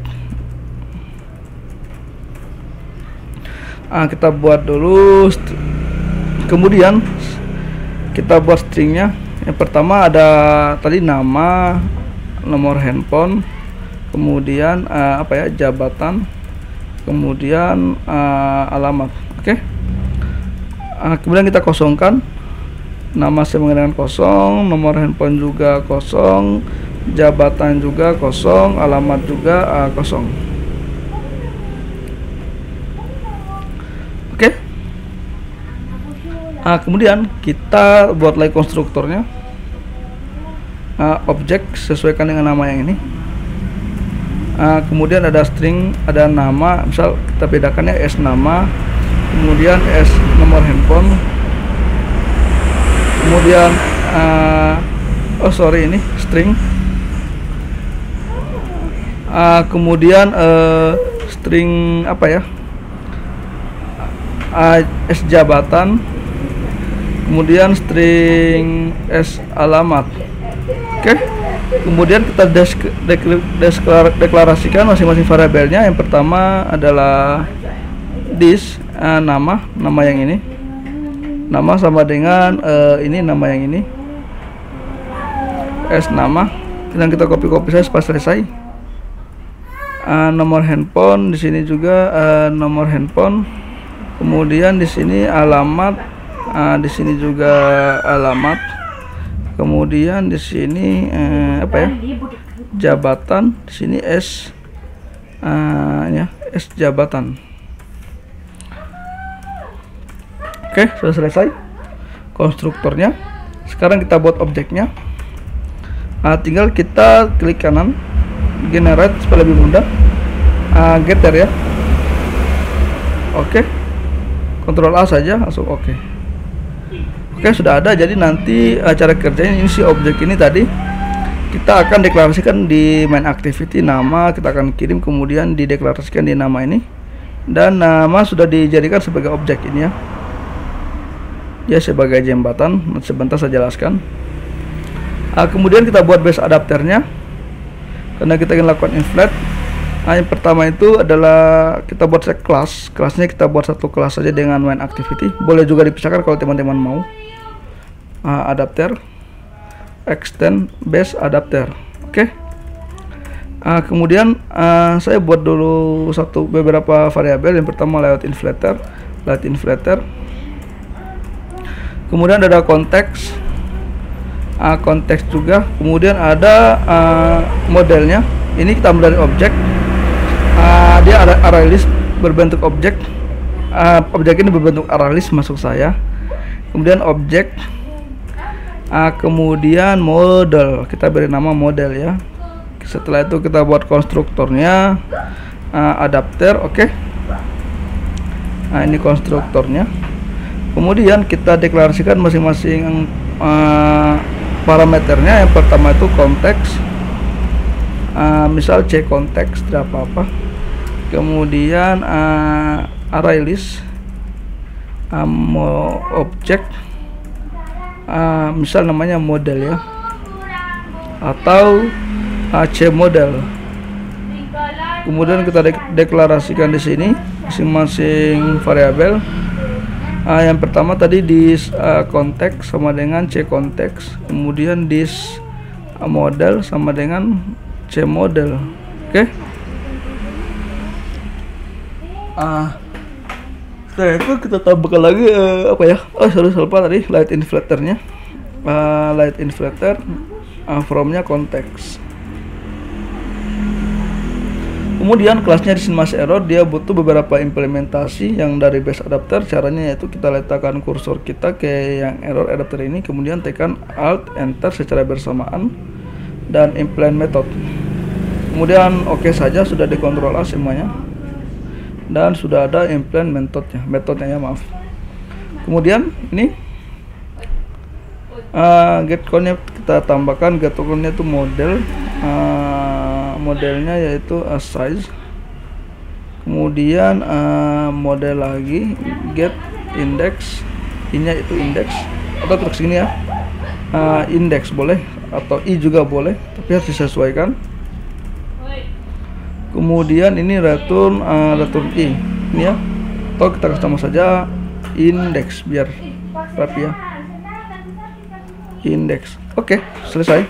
Kita buat dulu, kemudian kita buat stringnya. Yang pertama ada tadi nama, nomor handphone, kemudian jabatan, kemudian alamat. Oke. Kemudian kita kosongkan. Nama saya menggunakan kosong, nomor handphone juga kosong, jabatan juga kosong, alamat juga kosong. Oke. Kemudian kita buat lagi konstruktornya. Objek sesuaikan dengan nama yang ini. Kemudian ada string, ada nama, misal kita bedakannya s nama, kemudian s nomor handphone, kemudian ini string, kemudian string s jabatan, kemudian string s alamat. Oke. Kemudian kita deklarasikan masing-masing variabelnya. Yang pertama adalah this, nama yang ini, nama sama dengan ini nama yang ini, s nama, dan kita copy saja pas selesai. Nomor handphone di sini juga nomor handphone, kemudian di sini alamat, di sini juga alamat, kemudian di sini jabatan, di sini s s jabatan. Oke, sudah selesai konstruktornya. Sekarang kita buat objeknya. Tinggal kita klik kanan, generate supaya lebih mudah. Getter ya. Oke. Ctrl A saja langsung oke. Oke, sudah ada. Jadi nanti cara kerjanya ini si objek ini tadi kita akan deklarasikan di main activity nama, kita akan kirim kemudian dideklarasikan di nama ini, dan nama sudah dijadikan sebagai objek ini ya sebagai jembatan. Sebentar saya jelaskan. Kemudian kita buat base adapternya karena kita ingin lakukan inflate. Yang pertama itu adalah kita buat set kelas. Kelasnya kita buat satu kelas saja dengan main activity. Boleh juga dipisahkan kalau teman-teman mau. Adapter, extend base adapter. Oke. Kemudian saya buat dulu beberapa variabel. Yang pertama layout inflater. Kemudian ada konteks, konteks juga. Kemudian ada modelnya. Ini kita ambil dari objek. Dia ada array list berbentuk objek. Objek ini berbentuk array list masuk saya. Kemudian objek. Kemudian model, kita beri nama model ya. Setelah itu kita buat konstruktornya, adapter. Oke. Ini konstruktornya. Kemudian kita deklarasikan masing-masing parameternya. Yang pertama itu konteks, misal c konteks tidak apa-apa. Kemudian array list, objek, misal namanya model ya, atau c model. Kemudian kita deklarasikan di sini masing-masing variabel. Yang pertama tadi this konteks sama dengan c konteks, kemudian this model sama dengan c model. Oke. Setelah itu kita tambahkan lagi saya lupa tadi light inflaternya. Light inflater from-nya konteks. Kemudian kelasnya di sini masih error, dia butuh beberapa implementasi yang dari base adapter. Caranya yaitu kita letakkan kursor kita ke yang error adapter ini, kemudian tekan Alt Enter secara bersamaan dan implement method. Kemudian oke saja, sudah dikontrol A semuanya dan sudah ada implement metodenya ya, maaf. Kemudian ini Get count-nya kita tambahkan. Get count-nya itu model, modelnya yaitu size. Kemudian model lagi get index, ini itu index atau terus gini ya, index boleh atau i juga boleh, tapi harus disesuaikan. Kemudian ini return i ini ya, atau kita sama saja index biar rapi ya, index. Oke, selesai.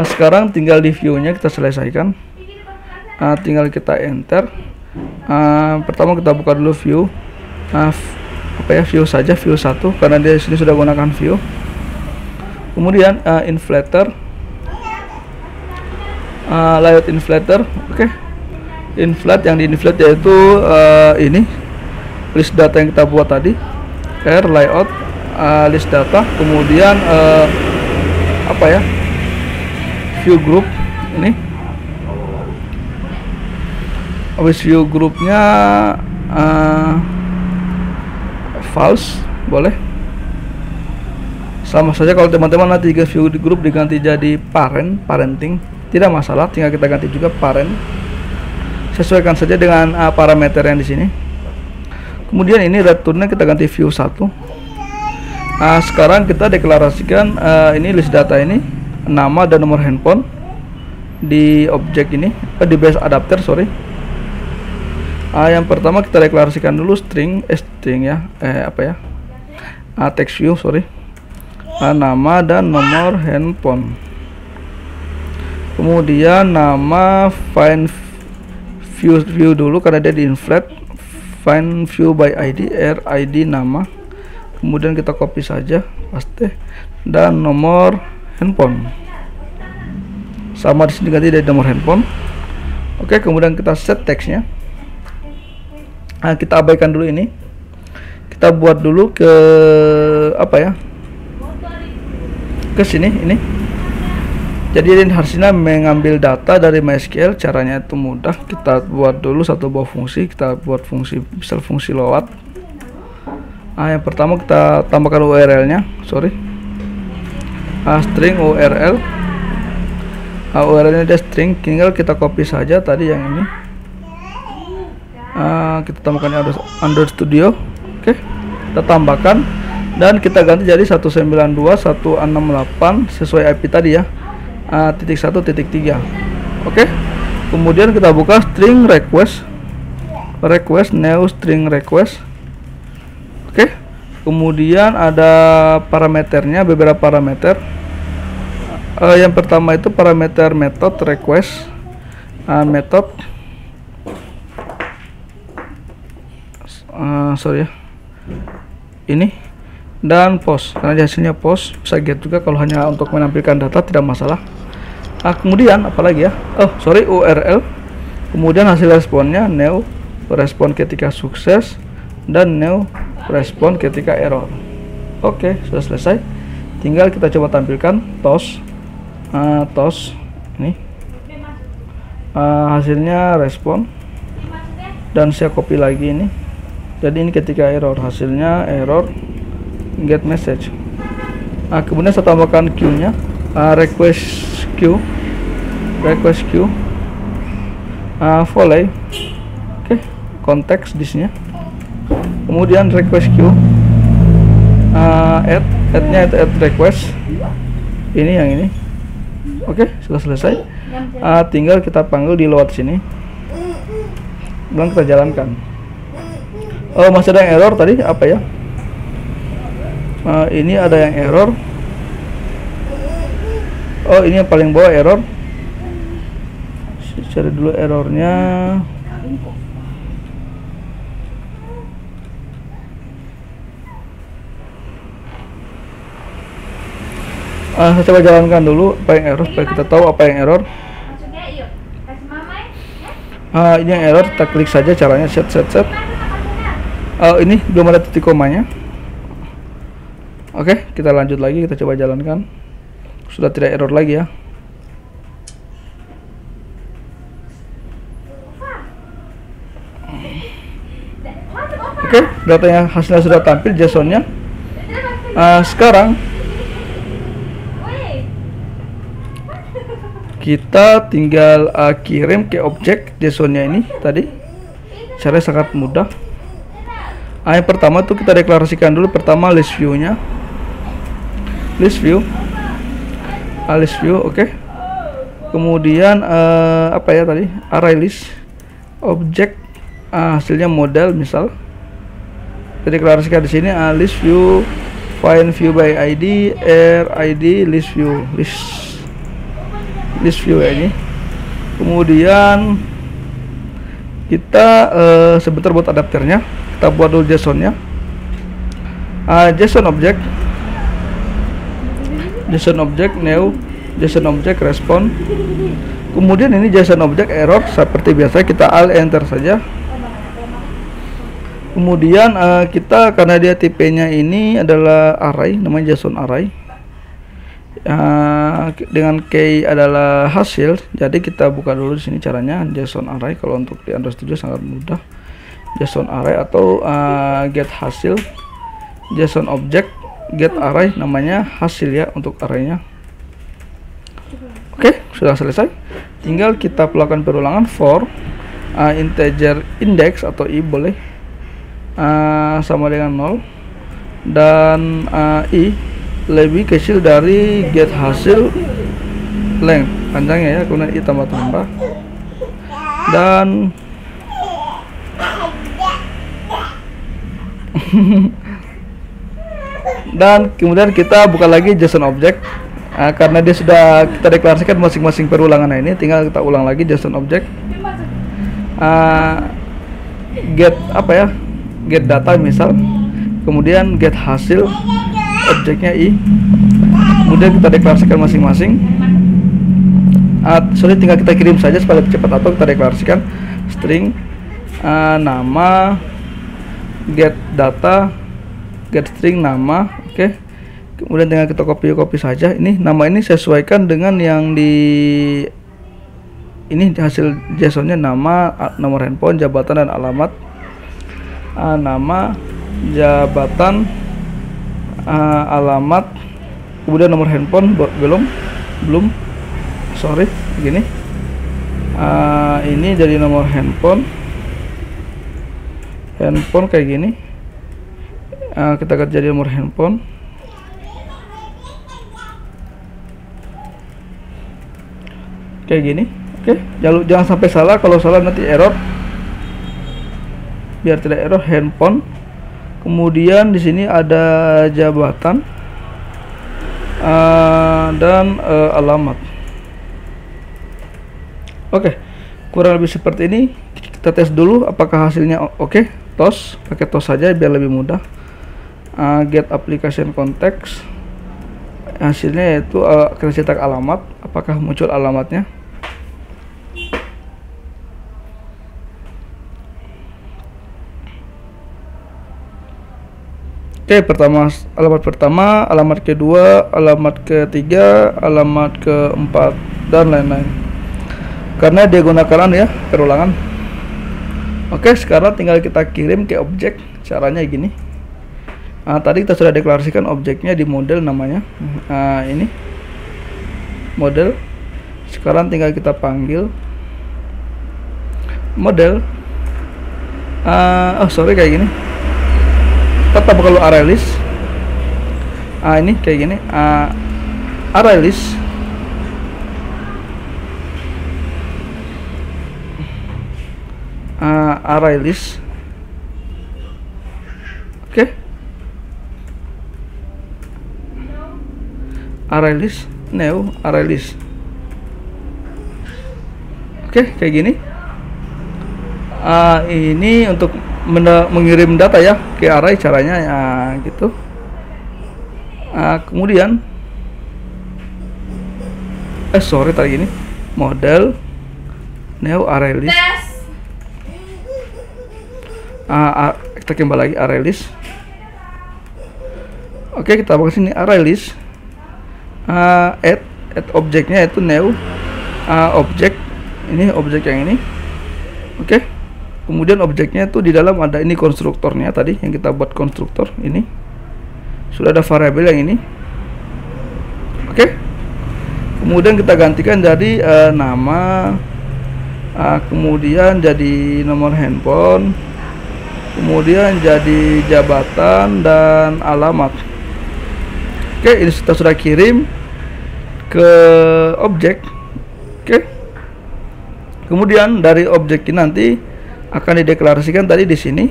Sekarang tinggal di view-nya kita selesaikan. Tinggal kita enter. Pertama kita buka dulu view, view saja, view 1 karena dia sini sudah gunakan view. Kemudian inflator, layout inflator. Oke, inflate, yang di inflate yaitu ini list data yang kita buat tadi, layout, list data. Kemudian view group ini. Habis view grupnya false boleh, sama saja kalau teman-teman nanti view di grup diganti jadi parenting tidak masalah, tinggal kita ganti juga parent, sesuaikan saja dengan parameter yang di sini. Kemudian ini returnnya kita ganti view 1. Sekarang kita deklarasikan ini list data ini, nama dan nomor handphone di objek ini, di base adapter, sorry. Yang pertama kita deklarasikan dulu string ya, text view, sorry, nama dan nomor handphone. Kemudian nama find view dulu karena dia di inflate, find view by ID, id nama. Kemudian kita copy saja, paste, dan nomor handphone sama di sini ganti dari nomor handphone. Oke, kemudian kita set teksnya. Kita abaikan dulu ini, kita buat dulu ke ke sini ini. Jadi harusnya mengambil data dari MySQL, caranya itu mudah. Kita buat dulu satu buah fungsi, kita buat fungsi, misal fungsi load. Yang pertama kita tambahkan URL-nya, sorry, string URL. URL-nya dia string, tinggal kita copy saja tadi yang ini. Kita tambahkan Android Studio. Oke, kita tambahkan dan kita ganti jadi 192.168 sesuai IP tadi ya, .1.3. Oke, kemudian kita buka string request new string request. Oke, kemudian ada parameternya, beberapa parameter. Yang pertama itu parameter method request, method sorry ya, ini, dan post karena hasilnya post, bisa get juga kalau hanya untuk menampilkan data tidak masalah. Kemudian apalagi ya, URL, kemudian hasil responnya new respon ketika sukses dan new respon ketika error. Oke, sudah selesai, tinggal kita coba tampilkan tos ini, hasilnya respon, dan saya copy lagi ini. Jadi ini ketika error, hasilnya error get message. Kemudian saya tambahkan queue-nya, request queue volley. Oke, konteks disnya. Kemudian request queue, add-nya itu add request. Ini yang ini. Oke, sudah selesai. Tinggal kita panggil di load sini. Belum kita jalankan. Masih ada yang error tadi, apa ya? Ini ada yang error. Ini yang paling bawah error. Cari dulu errornya. Saya coba jalankan dulu apa yang error supaya kita tahu apa yang error. Ini yang error, kita klik saja caranya, set. Ini belum ada titik komanya. Oke, kita lanjut lagi, kita coba jalankan. Sudah tidak error lagi ya. Oke, datanya hasilnya sudah tampil, JSON-nya. Sekarang kita tinggal kirim ke objek JSON-nya ini tadi. Caranya sangat mudah. Yang pertama tuh kita deklarasikan dulu pertama list view-nya. List view, oke. Kemudian apa ya tadi? Array list, objek, hasilnya model misal. Kita deklarasikan di sini list view, find view by ID, id list view, list view ya ini. Kemudian kita sebentar buat adapternya, kita buat dulu JSON-nya. JSON object new, JSON object respond. Kemudian ini JSON object error, seperti biasa kita alt enter saja. Kemudian kita karena dia tipenya ini adalah array, namanya JSON array. Dengan key adalah hasil, jadi kita buka dulu di sini caranya JSON array. Kalau untuk di Android Studio sangat mudah, JSON array atau get hasil, JSON object get array, namanya hasil ya untuk arraynya. Oke, sudah selesai. Tinggal kita melakukan perulangan for integer index atau i boleh sama dengan 0 dan i lebih kecil dari get hasil length panjangnya ya, kemudian i tambah dan dan kemudian kita buka lagi JSON object. Karena dia sudah kita deklarasikan masing-masing perulangan ini, tinggal kita ulang lagi JSON object. Get apa ya, get data misal, kemudian get hasil, objeknya i, kemudian kita deklarasikan masing-masing. Tinggal kita kirim saja supaya lebih cepat, atau kita deklarasikan string nama, get data, get string nama, oke. Kemudian tinggal kita copy saja. Ini nama ini sesuaikan dengan yang di ini hasil JSON-nya, nama, nomor handphone, jabatan dan alamat. Nama, jabatan, alamat, kemudian nomor handphone belum sorry begini. Ini jadi nomor handphone kayak gini. Kita akan jadi nomor handphone kayak gini. Oke, jangan sampai salah. Kalau salah nanti error. Biar tidak error, handphone. Kemudian di sini ada jabatan dan alamat. Oke, kurang lebih seperti ini. Kita tes dulu apakah hasilnya oke. Pakai tos saja biar lebih mudah. Get application context, hasilnya yaitu kita cetak alamat. Apakah muncul alamatnya? Oke, alamat pertama, alamat kedua, alamat ketiga, alamat keempat, dan lain-lain. Karena dia gunakan ya perulangan. Oke, sekarang tinggal kita kirim ke objek. Caranya gini. Tadi kita sudah deklarasikan objeknya di model namanya. Ini model. Sekarang tinggal kita panggil model. Kayak gini. Tetap kalau array list. Ini kayak gini. Array list. Array list. Oke. Array list, new array list. Oke, kayak gini. Ini untuk mengirim data ya ke array, caranya gitu. Kemudian tadi gini, model new array list. Kita kembali lagi array list. Oke, kita buka sini array list. Add objeknya itu new objek. Ini objek yang ini. Oke. Kemudian objeknya itu di dalam ada ini konstruktornya tadi yang kita buat konstruktor ini. Sudah ada variabel yang ini. Oke. Kemudian kita gantikan jadi nama, kemudian jadi nomor handphone, kemudian jadi jabatan dan alamat. Oke, ini kita sudah kirim ke objek. Oke, kemudian dari objek ini nanti akan dideklarasikan tadi di sini.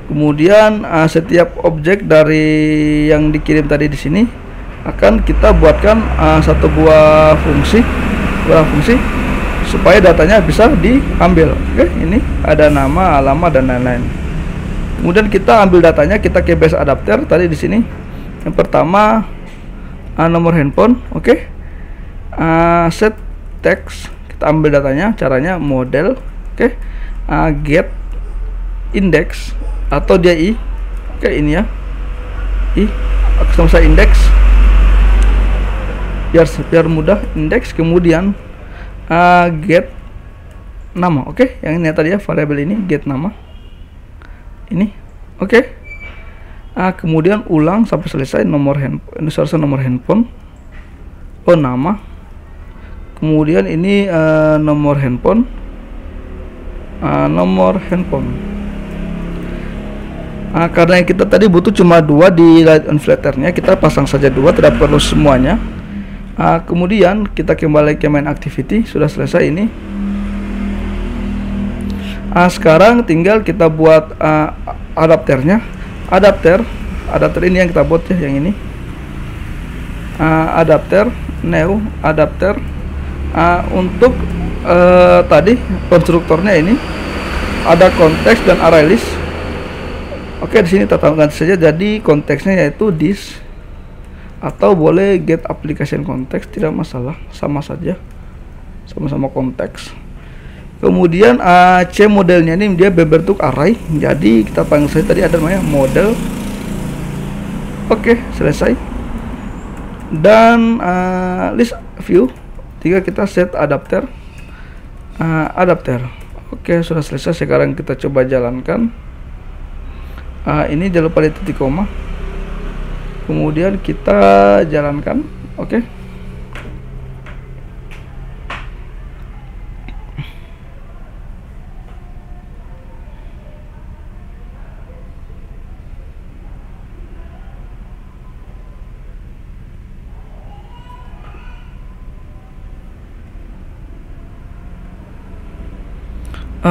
Kemudian setiap objek dari yang dikirim tadi di sini akan kita buatkan satu buah fungsi supaya datanya bisa diambil. Oke, ini ada nama, alamat dan lain-lain. Kemudian kita ambil datanya, kita ke base adapter tadi di sini. Yang pertama nomor handphone, oke. Set text, kita ambil datanya, caranya model, oke. Get index atau dia i, oke, ini ya i, langsung saya index biar mudah index. Kemudian get nama, oke. Yang ini tadi ya, variabel ini get nama ini, oke. Kemudian ulang sampai selesai nomor handphone, ini seharusnya nomor handphone, nama. Kemudian ini nomor handphone, karena kita tadi butuh cuma 2 di light on flatternya, kita pasang saja 2, tidak perlu semuanya. Kemudian kita kembali ke main activity, sudah selesai ini. Sekarang tinggal kita buat adapternya. Adapter ini yang kita buat ya, yang ini. Adapter new adapter. Untuk tadi konstruktornya ini ada konteks dan array list. Oke, di sini kita tambahkan saja, jadi konteksnya yaitu this, atau boleh get application context, tidak masalah, sama saja, sama-sama konteks. Kemudian C modelnya ini dia berbentuk array, jadi kita panggil saja tadi ada namanya model. Oke, selesai. Dan list view 3 kita set adapter. Oke, sudah selesai. Sekarang kita coba jalankan. Ini jangan lupa di titik koma. Kemudian kita jalankan, oke.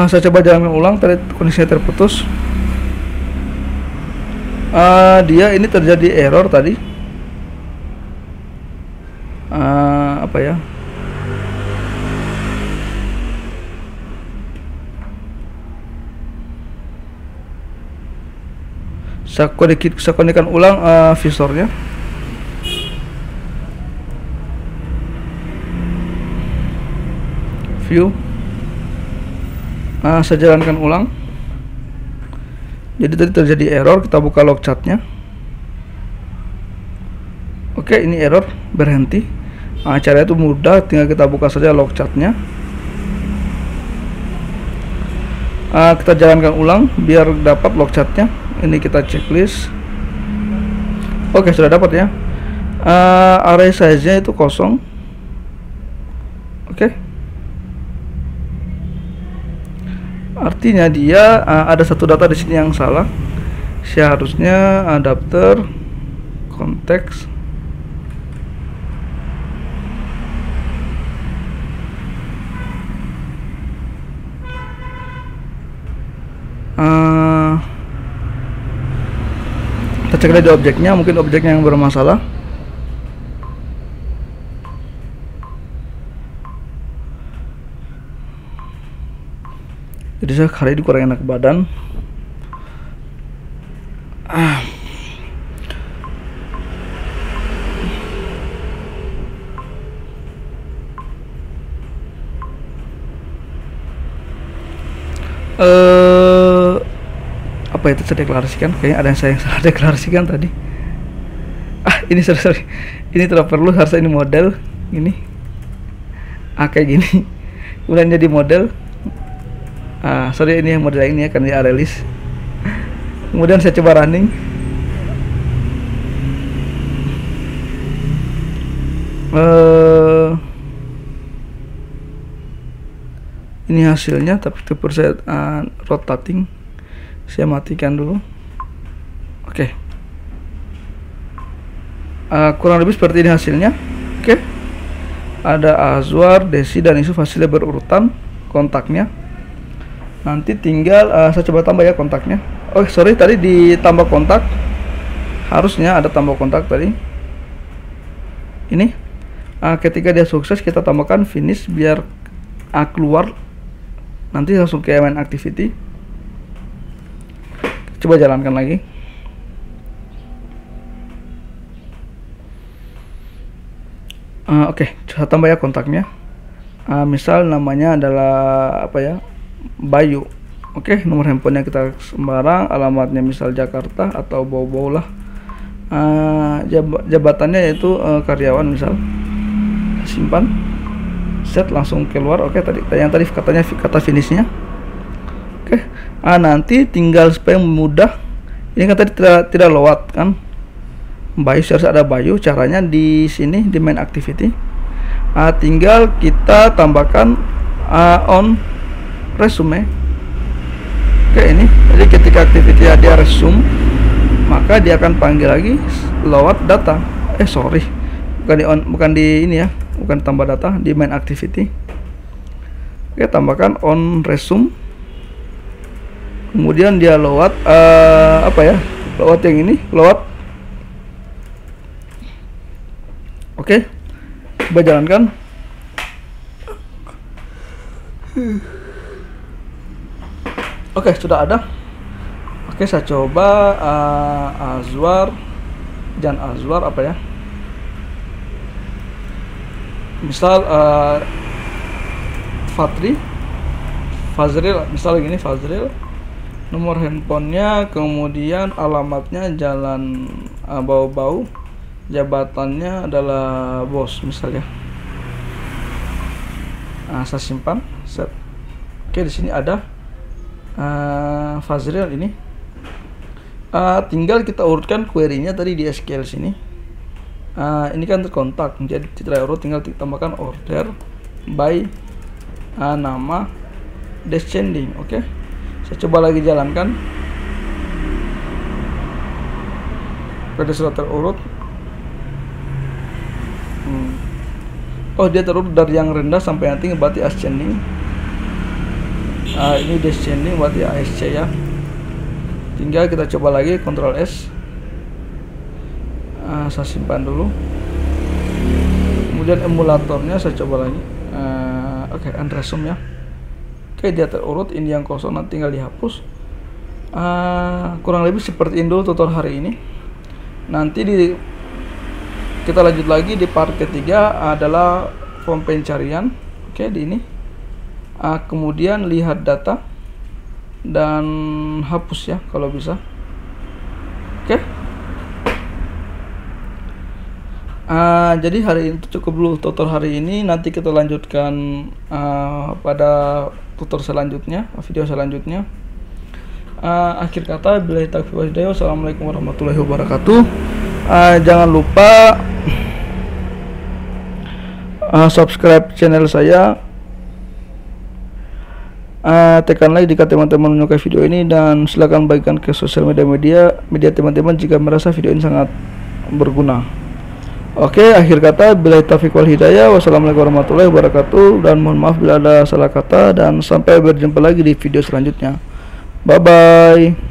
Saya coba jalankan ulang, tadi koneksinya terputus. Dia ini terjadi error tadi. Apa ya? Saya konekkan ulang visornya. View. Saya jalankan ulang. Jadi tadi terjadi error, kita buka log chatnya. Oke, ini error, berhenti. Caranya itu mudah, tinggal kita buka saja log chatnya. Kita jalankan ulang biar dapat log chatnya. Ini kita checklist. Oke, sudah dapat ya. Array size-nya itu kosong. Oke. Artinya dia ada satu data di sini yang salah. Seharusnya adapter konteks kita cek lagi objeknya, mungkin objeknya yang bermasalah. Jadi saya hari ini kurang enak badan. Apa itu saya deklarasikan? Kayaknya ada yang saya salah deklarasikan tadi. Ini sorry. Ini tidak perlu, harusnya ini model ini. Kayak gini. Kemudian jadi model. Sorry, ini yang model ini ya, karena dia release. Kemudian saya coba running. ini hasilnya, tapi keyboard saya rotating. Saya matikan dulu. Oke. Kurang lebih seperti ini hasilnya. Oke. Ada Azwar, Desi, dan Yusuf hasilnya berurutan kontaknya. Nanti tinggal saya coba tambah ya kontaknya. Oh sorry, tadi ditambah kontak. Harusnya ada tambah kontak tadi. Ini ketika dia sukses kita tambahkan finish biar keluar. Nanti langsung ke main activity. Coba jalankan lagi. Oke, saya tambah ya kontaknya. Misal namanya adalah apa ya, Bayu. Oke, nomor handphonenya kita sembarang, alamatnya misal Jakarta atau Bau-Bau lah. Jabatannya yaitu karyawan misal. Simpan, set, langsung keluar. Oke, yang tadi katanya kata finishnya. Oke, nanti tinggal supaya mudah. Ini kan tadi tidak lewat kan? Bayu, harus ada Bayu. Caranya di sini di main activity. Tinggal kita tambahkan on resume. Oke, ini. Jadi ketika activity dia resume, maka dia akan panggil lagi load data. Sorry, bukan di ini ya, bukan tambah data di main activity. Oke, tambahkan on resume. Kemudian dia load apa ya, load yang ini, load. Oke, coba jalankan. Oke, sudah ada. Oke, saya coba Azwar, jangan Azwar apa ya, misal Fazril, misal gini, Fazril, nomor handphonenya, kemudian alamatnya Jalan Bau-Bau, jabatannya adalah bos misalnya. Saya simpan, set. Oke, di sini ada Fazril ini. Tinggal kita urutkan query-nya tadi di SQL sini. Ini kan terkontak, jadi tidak urut, tinggal tambahkan order by nama descending. Oke, saya coba lagi jalankan. Pada sudah terurut. Oh, dia terurut dari yang rendah sampai nanti berarti ascending. Ini descending berarti ASC ya. Tinggal kita coba lagi, Ctrl S. Saya simpan dulu. Kemudian emulatornya saya coba lagi. Oke, and resume ya. Oke, dia terurut. Ini yang kosong, nanti tinggal dihapus. Kurang lebih seperti ini dulu tutorial hari ini. Nanti kita lanjut lagi di part ketiga adalah form pencarian. Oke, di ini. Kemudian lihat data dan hapus ya kalau bisa. Oke. Jadi hari ini cukup dulu tutorial hari ini. Nanti kita lanjutkan pada tutorial selanjutnya, video selanjutnya. Akhir kata, billahi taufiq wal hidayah. Wassalamualaikum warahmatullahi wabarakatuh. Jangan lupa subscribe channel saya. Tekan like jika teman-teman menyukai video ini, dan silakan bagikan ke sosial media teman-teman jika merasa video ini sangat berguna. Oke, akhir kata, billahi taufiq wal hidayah. Wassalamualaikum warahmatullahi wabarakatuh, dan mohon maaf bila ada salah kata, dan sampai berjumpa lagi di video selanjutnya. Bye bye.